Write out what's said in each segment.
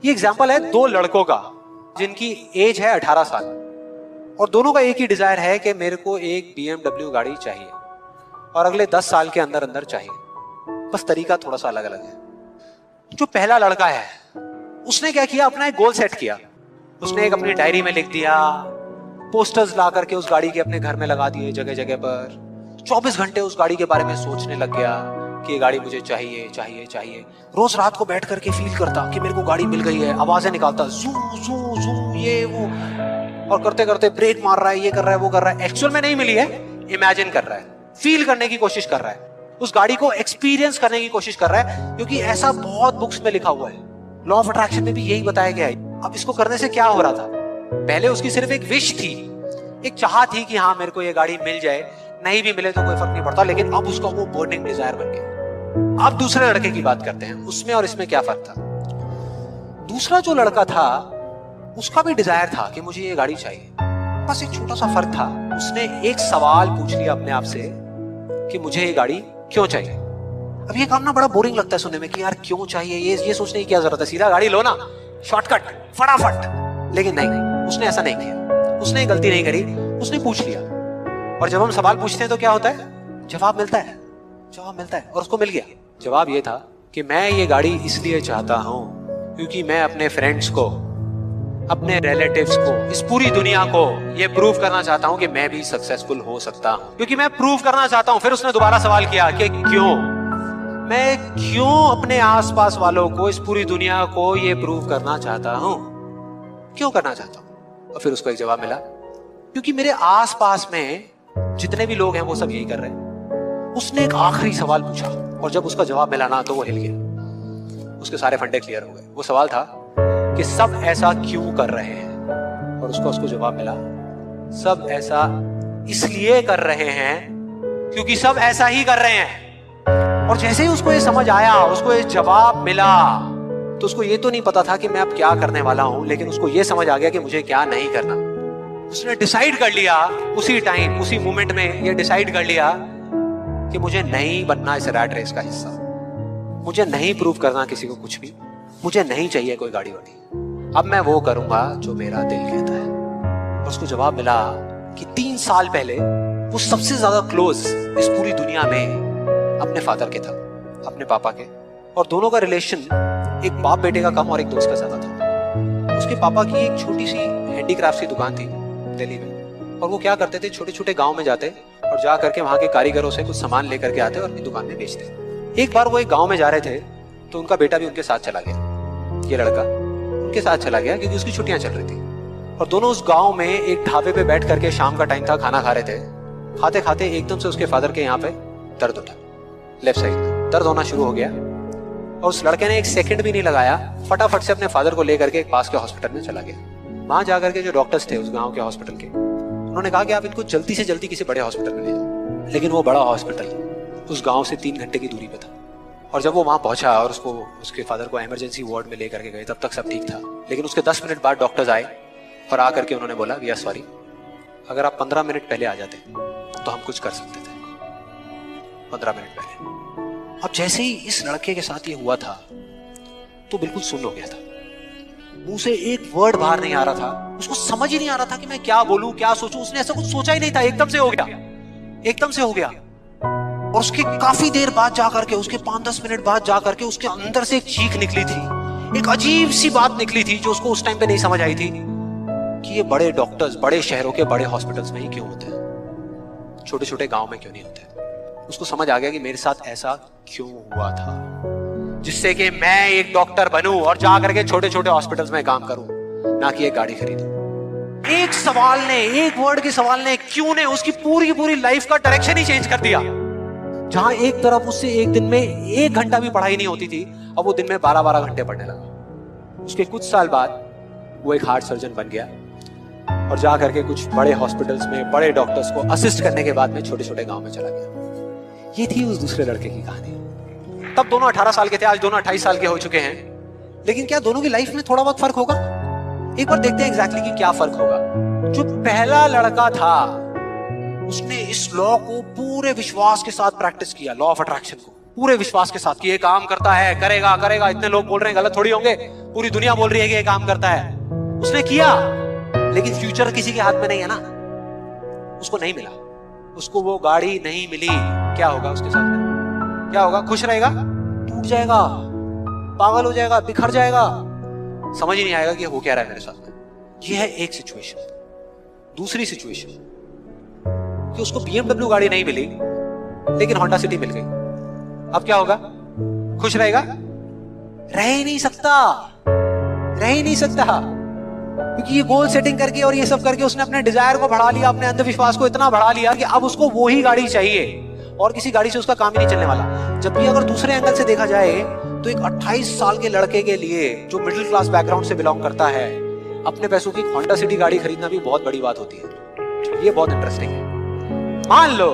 ये एग्जाम्पल है दो लड़कों का जिनकी एज है 18 साल और दोनों का एक ही डिजायर है कि मेरे को एक BMW गाड़ी चाहिए और अगले 10 साल के अंदर अंदर चाहिए। बस तरीका थोड़ा सा अलग अलग है। जो पहला लड़का है उसने क्या किया, अपना एक गोल सेट किया। उसने एक अपनी डायरी में लिख दिया, पोस्टर्स ला करके उस गाड़ी के अपने घर में लगा दिए जगह जगह पर। 24 घंटे उस गाड़ी के बारे में सोचने लग गया कि ये गाड़ी मुझे चाहिए चाहिए चाहिए। रोज रात को बैठ करके फील करता कि मेरे को गाड़ी मिल गई है, आवाजें निकालता जू जू जू ये वो, और करते करते ब्रेक मार रहा है, ये कर रहा है वो कर रहा है। एक्चुअल में नहीं मिली है, इमेजिन कर रहा है, फील करने की कोशिश कर रहा है, उस गाड़ी को एक्सपीरियंस करने की कोशिश कर रहा है, क्योंकि ऐसा बहुत बुक्स में लिखा हुआ है। लॉ ऑफ अट्रैक्शन में भी यही बताया गया है। अब इसको करने से क्या हो रहा था, पहले उसकी सिर्फ एक विश थी, एक चाह थी कि हाँ मेरे को ये गाड़ी मिल जाए, नहीं भी मिले तो कोई फर्क नहीं पड़ता, लेकिन अब उसका वो बर्निंग डिजायर बन गया। अब दूसरे लड़के की बात करते हैं, उसमें और इसमें क्या फर्क था। दूसरा जो लड़का था उसका भी डिजायर था कि मुझे ये गाड़ी चाहिए, बस एक छोटा सा फर्क था। उसने एक सवाल पूछ लिया अपने आप से कि मुझे ये गाड़ी क्यों चाहिए। अब ये काम ना बड़ा बोरिंग लगता है सुनने में कि यार क्यों चाहिए, ये सोचने की क्या जरूरत है, सीधा गाड़ी लो ना, शॉर्टकट फटाफट। लेकिन नहीं, उसने ऐसा नहीं किया, उसने गलती नहीं करी, उसने पूछ लिया। और जब हम सवाल पूछते हैं तो क्या होता है, जवाब मिलता है, जवाब मिलता है। और उसको मिल गया। जवाब ये था कि मैं ये गाड़ी इसलिए चाहता हूं क्योंकि मैं अपने फ्रेंड्स को, अपने रिलेटिव्स को, इस पूरी दुनिया को ये प्रूव करना चाहता हूं कि मैं भी सक्सेसफुल हो सकता हूं, क्योंकि मैं प्रूव करना चाहता हूं। फिर उसने दोबारा सवाल किया कि क्यों, मैं क्यों अपने आसपास वालों को, इस पूरी दुनिया को ये प्रूव करना चाहता हूं, क्यों करना चाहता हूं। और फिर उसको एक जवाब मिला, क्योंकि मेरे आसपास में जितने भी लोग हैं वो सब यही कर रहे हैं। उसने एक आखिरी सवाल पूछा और जब उसका जवाब मिला ना तो वो हिल गया, उसके सारे फंडे क्लियर हो गए। वो सवाल था कि सब ऐसा क्यों कर रहे हैं, और उसको जवाब मिला, सब ऐसा इसलिए कर रहे हैं क्योंकि सब ऐसा ही कर रहे हैं। और जैसे ही उसको ये समझ आया, उसको ये जवाब मिला, तो उसको ये तो नहीं पता था कि मैं अब क्या करने वाला हूं, लेकिन उसको ये समझ आ गया कि मुझे क्या नहीं करना। उसने डिसाइड कर लिया उसी टाइम, उसी मोमेंट में ये डिसाइड कर लिया कि मुझे नहीं बनना इस रैट रेस का हिस्सा, मुझे नहीं प्रूव करना किसी को कुछ भी, मुझे नहीं चाहिए कोई गाड़ी वाड़ी, अब मैं वो करूंगा जो मेरा दिल कहता है। और उसको जवाब मिला कि 3 साल पहले वो सबसे ज्यादा क्लोज इस पूरी दुनिया में अपने फादर के था, अपने पापा के, और दोनों का रिलेशन एक बाप बेटे का कम और एक दोस्त का ज्यादा था। उसके पापा की एक छोटी सी हैंडीक्राफ्ट की दुकान थी दिल्ली में, और वो क्या करते थे, छोटे छोटे गांव में जाते और जा करके वहां के कारीगरों से कुछ सामान लेकर के आते और अपनी दुकान में बेचते। एक बार वो एक गांव में जा रहे थे तो उनका बेटा भी उनके साथ चला गया, ये लड़का उनके साथ चला गया क्योंकि उसकी छुट्टियां चल रही थी। और दोनों उस गांव में एक ढाबे पे बैठ करके, शाम का टाइम था, खाना खा रहे थे। खाते खाते एकदम से उसके फादर के यहाँ पे दर्द उठा, लेफ्ट साइड में दर्द होना शुरू हो गया, और उस लड़के ने एक सेकंड भी नहीं लगाया, फटाफट से अपने फादर को लेकर के एक पास के हॉस्पिटल में चला गया। वहां जाकर के जो डॉक्टर्स थे उस गांव के हॉस्पिटल के, उन्होंने कहा कि आप इनको जल्दी से जल्दी किसी बड़े हॉस्पिटल में ले जाओ। लेकिन वो बड़ा हॉस्पिटल उस गांव से 3 घंटे की दूरी पे था। और जब वो वहां पहुंचा और उसके फादर को इमरजेंसी वार्ड में लेकर के गए, तब तक सब ठीक था। लेकिन उसके 10 मिनट बाद डॉक्टर्स आए और आकर के उन्होंने बोला, वी आर सॉरी, अगर आप 15 मिनट पहले आ जाते तो हम कुछ कर सकते थे, 15 मिनट पहले। अब जैसे ही इस लड़के के साथ ये हुआ था तो बिल्कुल सुन्न हो गया था, मुंह से एक वर्ड बाहर नहीं आ रहा था, उसको समझ ही नहीं आ रहा था कि मैं क्या बोलूं, क्या सोचूं। उसने ऐसा कुछ सोचा ही नहीं था, एकदम से हो गया, एकदम से हो गया। और उसके काफी देर बाद जाकर के, उसके 5-10 मिनट बाद जाकर के उसके अंदर से एक चीख निकली थी, एक अजीब सी बात निकली थी जो उसको उस टाइम पे नहीं समझ आई थी कि ये बड़े डॉक्टर्स बड़े शहरों के बड़े हॉस्पिटल्स में ही क्यों होते हैं, छोटे छोटे गांव में क्यों नहीं होते। उसको समझ आ गया कि मेरे साथ ऐसा क्यों हुआ था, जिससे कि मैं एक डॉक्टर बनूं और जा करके छोटे छोटे हॉस्पिटल्स में काम करूं, ना कि एक गाड़ी खरीदूं। एक सवाल ने, एक वर्ड के सवाल ने, क्यों ने, उसकी पूरी पूरी लाइफ का डायरेक्शन ही चेंज कर दिया। जहां एक तरफ उससे एक दिन में 1 घंटा भी पढ़ाई नहीं होती थी, अब वो दिन में 12-12 घंटे पढ़ने लगा। उसके कुछ साल बाद वो एक हार्ट सर्जन बन गया और जा करके कुछ बड़े हॉस्पिटल्स में बड़े डॉक्टर्स को असिस्ट करने के बाद में छोटे छोटे गांव में चला गया। ये थी उस दूसरे लड़के की कहानी। तब दोनों 18 साल के थे, आज दोनों 28 साल के हो चुके हैं। लेकिन क्या दोनों की लाइफ में थोड़ा बहुत फर्क होगा? एक बार देखते हैं एग्जैक्टली कि क्या फर्क होगा। जो पहला लड़का था उसने इस लॉ को पूरे विश्वास के साथ प्रैक्टिस किया, लॉ ऑफ अट्रैक्शन को। पूरे विश्वास के साथ कि ये काम करता है, करेगा करेगा, इतने लोग बोल रहे हैं, गलत थोड़ी होंगे, पूरी दुनिया बोल रही है कि ये काम करता है। उसने किया, लेकिन फ्यूचर किसी के हाथ में नहीं है ना, उसको नहीं मिला, उसको वो गाड़ी नहीं मिली। क्या होगा उसके साथ में? क्या होगा? खुश रहेगा? टूट जाएगा, पागल हो जाएगा, बिखर जाएगा, समझ ही नहीं आएगा कि वो क्या रहा है मेरे साथ में। ये है एक सिचुएशन। दूसरी सिचुएशन कि उसको BMW गाड़ी नहीं मिली, लेकिन होंडा सिटी मिल गई। अब क्या होगा? खुश रहेगा? रह ही नहीं सकता, रह ही नहीं सकता, क्योंकि ये गोल सेटिंग करके और ये सब करके उसने अपने डिजायर को बढ़ा लिया, अपने अंधविश्वास को इतना बढ़ा लिया कि अब उसको वो ही गाड़ी चाहिए और किसी गाड़ी से उसका काम ही नहीं चलने वाला। जब भी अगर दूसरे एंगल से देखा जाए तो एक 28 साल के लड़के के लिए जो मिडिल क्लास बैकग्राउंड से बिलोंग करता है, अपने पैसों की होंडा सिटी गाड़ी खरीदना भी बहुत बड़ी बात होती है। ये बहुत इंटरेस्टिंग है। मान लो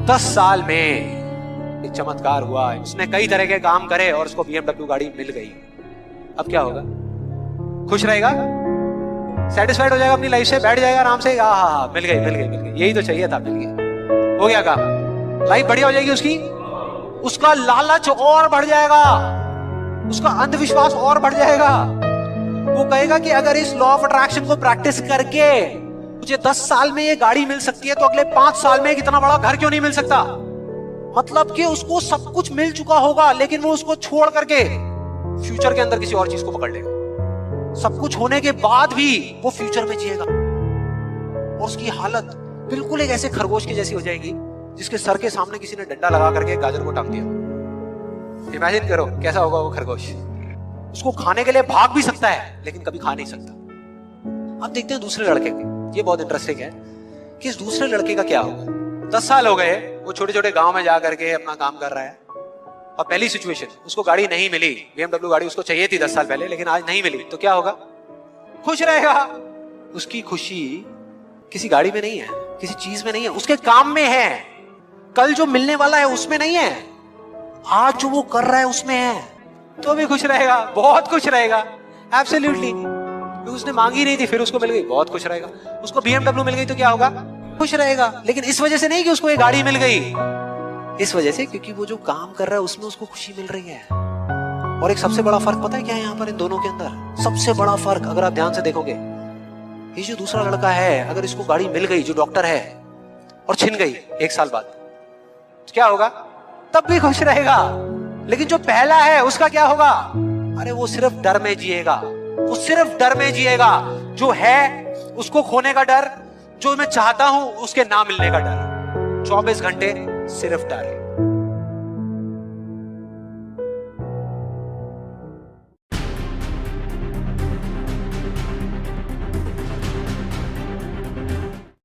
10 साल में एक चमत्कार हुआ, उसने कई तरह के काम करे और उसको BMW गाड़ी मिल गई। अब क्या होगा? खुश रहेगा? सेटिस्फाइड हो जाएगा अपनी लाइफ से, बैठ जाएगा आराम से, हाँ मिल गई मिल गई मिल गई, यही तो चाहिए था, मिल गया, हो गया काम, लाइफ बढ़िया हो जाएगी उसकी। उसका लालच और बढ़ जाएगा, उसका अंधविश्वास और बढ़ जाएगा। वो कहेगा कि अगर इस लॉ ऑफ अट्रैक्शन को प्रैक्टिस करके मुझे 10 साल में ये गाड़ी मिल सकती है, तो अगले 5 साल में इतना बड़ा घर क्यों नहीं मिल सकता? मतलब कि उसको सब कुछ मिल चुका होगा, लेकिन वो उसको छोड़ करके फ्यूचर के अंदर किसी और चीज को पकड़ लेगा। सब कुछ होने के बाद भी वो फ्यूचर में जिएगा और उसकी हालत बिल्कुल एक ऐसे खरगोश की जैसी हो जाएगी जिसके सर के सामने किसी ने डंडा लगा करके गाजर को टांग दिया। इमेजिन करो कैसा होगा वो खरगोश। उसको खाने के लिए भाग भी सकता है, लेकिन कभी खा नहीं सकता। अब देखते हैं दूसरे लड़के के। ये बहुत इंटरेस्टिंग है कि इस दूसरे लड़के का क्या होगा। 10 साल हो गए, वो छोटे छोटे गांव में जा करके अपना काम कर रहा है, और पहली सिचुएशन, उसको गाड़ी नहीं मिली। BMW गाड़ी उसको चाहिए थी 10 साल पहले, लेकिन आज नहीं मिली, तो क्या होगा? खुश रहेगा। उसकी खुशी किसी गाड़ी में नहीं है, किसी चीज में नहीं है, उसके काम में है। कल जो मिलने वाला है उसमें नहीं है, आज जो वो कर रहा है उसमें है, तो भी खुश रहेगा, बहुत खुश रहेगा। एब्सोल्युटली। उसने मांगी नहीं थी, फिर उसको मिल गई, बहुत खुश रहेगा। उसको BMW मिल गई तो क्या होगा? खुश रहेगा। लेकिन इस वजह से नहीं कि उसको ये गाड़ी मिल गई, इस वजह से क्योंकि वो जो काम कर रहा है उसमें उसको खुशी मिल रही है। और एक सबसे बड़ा फर्क पता है क्या है यहाँ पर इन दोनों के अंदर? सबसे बड़ा फर्क अगर आप ध्यान से देखोगे, ये जो दूसरा लड़का है, अगर इसको गाड़ी मिल गई जो डॉक्टर है और छिन गई 1 साल बाद, तो क्या होगा? तब भी खुश रहेगा। लेकिन जो पहला है उसका क्या होगा? अरे वो सिर्फ डर में जिएगा, वो सिर्फ डर में जिएगा। जो है उसको खोने का डर, जो मैं चाहता हूं उसके ना मिलने का डर, 24 घंटे सिर्फ डर।